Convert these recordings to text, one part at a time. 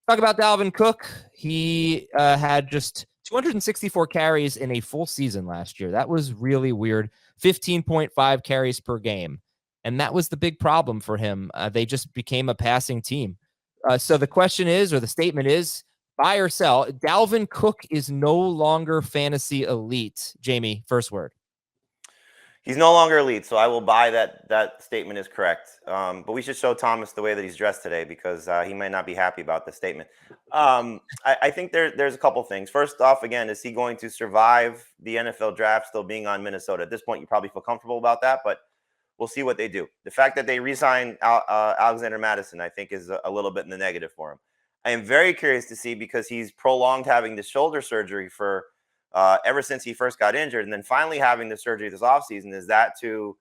Talk about Dalvin Cook. He had just 264 carries in a full season last year. That was really weird. 15.5 carries per game. And that was the big problem for him. They just became a passing team. So the question is, or the statement is, buy or sell. Dalvin Cook is no longer fantasy elite. Jamie, first word. He's no longer elite, so I will buy that statement is correct. But we should show Thomas the way that he's dressed today because he might not be happy about the statement. I think there's a couple things. First off, again, is he going to survive the NFL draft still being on Minnesota? At this point, you probably feel comfortable about that, but we'll see what they do. The fact that they re-signed Alexander Mattison, I think, is a little bit in the negative for him. I am very curious to see because he's prolonged having the shoulder surgery for ever since he first got injured, and then finally having the surgery this offseason. Is that to,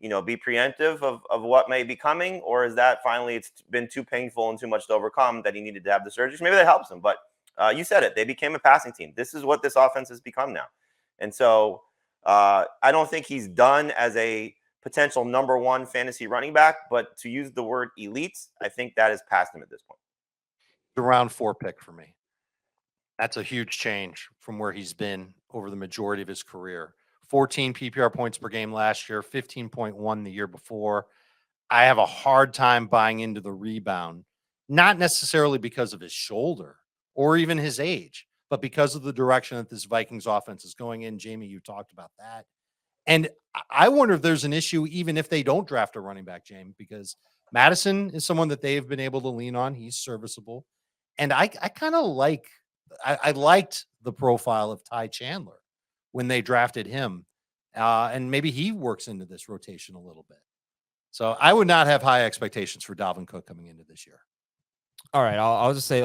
be preemptive of what may be coming, or is that finally it's been too painful and too much to overcome that he needed to have the surgery? So maybe that helps him. But you said it; they became a passing team. This is what this offense has become now, and so I don't think he's done as a potential number one fantasy running back. But to use the word elite, I think that is past him at this point. The round 4 pick for me. That's a huge change from where he's been over the majority of his career. 14 PPR points per game last year, 15.1 the year before. I have a hard time buying into the rebound, not necessarily because of his shoulder or even his age, but because of the direction that this Vikings offense is going in. Jamie, you talked about that. And I wonder if there's an issue even if they don't draft a running back, Jamie, because Madison is someone that they've been able to lean on. He's serviceable. And I kind of I liked the profile of Ty Chandler when they drafted him. And maybe he works into this rotation a little bit. So I would not have high expectations for Dalvin Cook coming into this year. All right. I'll say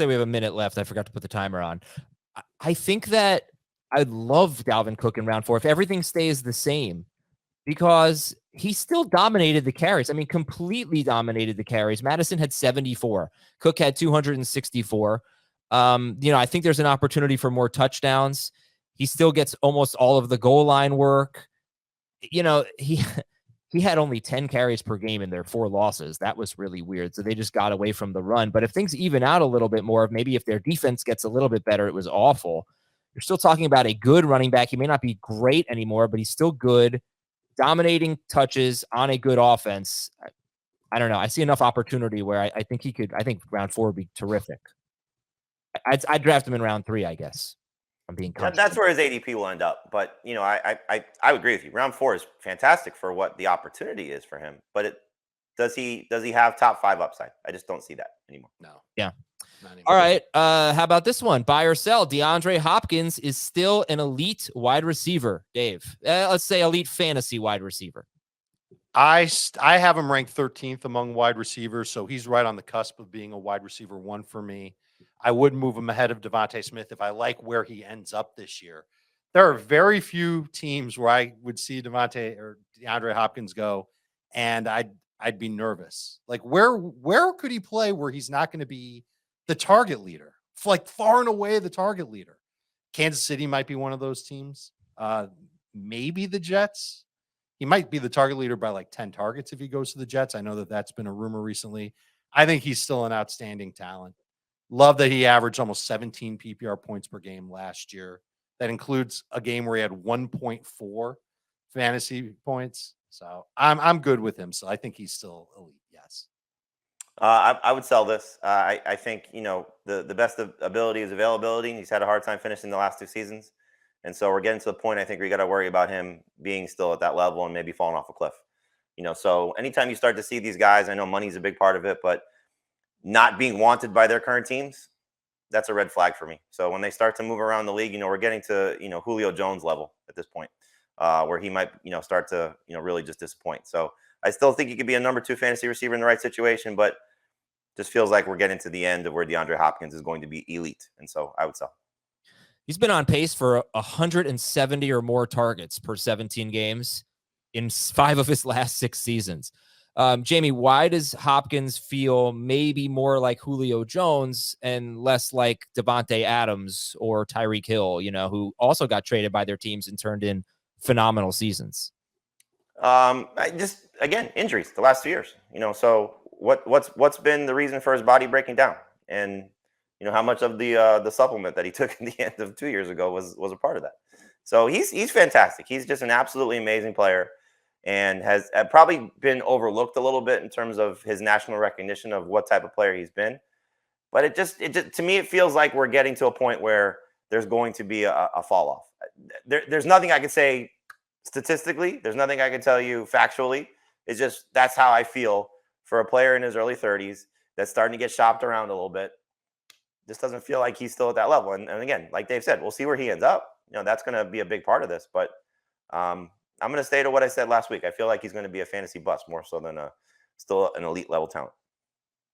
we have a minute left. I forgot to put the timer on. I think that I'd love Dalvin Cook in round 4 if everything stays the same, because he still dominated the carries. I mean, completely dominated the carries. Madison had 74. Cook had 264. I think there's an opportunity for more touchdowns. He still gets almost all of the goal line work. He had only 10 carries per game in their 4 losses. That was really weird. So they just got away from the run. But if things even out a little bit more, maybe if their defense gets a little bit better, it was awful. You're still talking about a good running back. He may not be great anymore, but he's still good, dominating touches on a good offense. I don't know. I see enough opportunity where I think he could. I think round 4 would be terrific. I'd draft him in round 3, I guess. I'm being conscious. That's where his ADP will end up. But I would agree with you. Round 4 is fantastic for what the opportunity is for him. But does he have top 5 upside? I just don't see that anymore. No. Yeah. All right. How about this one? Buy or sell? DeAndre Hopkins is still an elite wide receiver. Dave, let's say elite fantasy wide receiver. I have him ranked 13th among wide receivers, so he's right on the cusp of being a wide receiver 1 for me. I would move him ahead of Devontae Smith if I like where he ends up this year. There are very few teams where I would see Devontae or DeAndre Hopkins go, and I'd be nervous. Like where could he play where he's not going to be the target leader, like far and away the target leader? Kansas City might be one of those teams. Maybe the Jets. He might be the target leader by like 10 targets if he goes to the Jets. I know that that's been a rumor recently. I think he's still an outstanding talent. Love that he averaged almost 17 PPR points per game last year. That includes a game where he had 1.4 fantasy points. So I'm good with him. So I think he's still elite. Yes. I would sell this. I think, the best of ability is availability. He's had a hard time finishing the last 2 seasons. And so we're getting to the point, I think we got to worry about him being still at that level and maybe falling off a cliff. So anytime you start to see these guys, I know money's a big part of it, but not being wanted by their current teams, that's a red flag for me. So when they start to move around the league, we're getting to, Julio Jones level at this point, where he might, start to, really just disappoint. So I still think he could be a number 2 fantasy receiver in the right situation, but just feels like we're getting to the end of where DeAndre Hopkins is going to be elite. And so I would sell. He's been on pace for 170 or more targets per 17 games in 5 of his last 6 seasons. Jamie, why does Hopkins feel maybe more like Julio Jones and less like Devontae Adams or Tyreek Hill, who also got traded by their teams and turned in phenomenal seasons? Again, injuries the last 2 years, so what's been the reason for his body breaking down? and how much of the supplement that he took at the end of 2 years ago was a part of that. So he's fantastic. He's just an absolutely amazing player, and has probably been overlooked a little bit in terms of his national recognition of what type of player he's been. But it just to me, it feels like we're getting to a point where there's going to be a fall off. There's nothing I can say statistically. There's nothing I can tell you factually. It's just that's how I feel for a player in his early 30s that's starting to get shopped around a little bit. Just doesn't feel like he's still at that level. And again, like Dave said, we'll see where he ends up. That's going to be a big part of this. But I'm going to stay to what I said last week. I feel like he's going to be a fantasy bust more so than still an elite level talent.